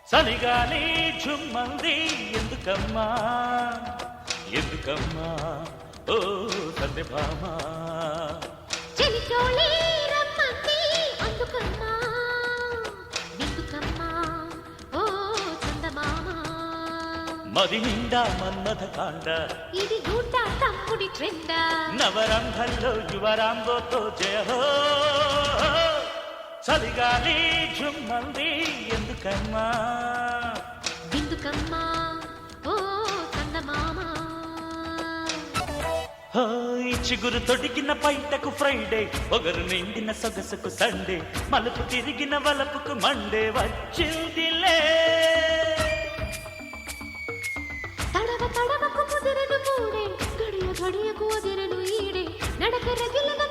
చలిగాలి ఝుమ్మంది ఎందుకమ్మా ఎందుకమ్మా ఓ సందెభామా చెలిచోళి రమ్మంది అందుకమ్మా ఎందుకమ్మా ఓ చందమామ మది నిండా మన్మథ కాండ ఇది గూటా తమ్ముడి ట్రెండ నవరంభంలో యువరాంబోతో జయ హో చలిగాలి ఝుమ్మంది ఎందుకమ్మా ఎందుకమ్మా ఓ చందమామ ఈ చిగురు తొడిగిన పైటకు ఫ్రైడే ఒగరు నిండిన సొగసుకు సండే మలుపు తిరిగిన వలపుకు మండే వచ్చిందిలే తడవ తడవకు ముదిరెను మూడే గడియ గడియకు వదిరెను ఈడే నడక రగిలిన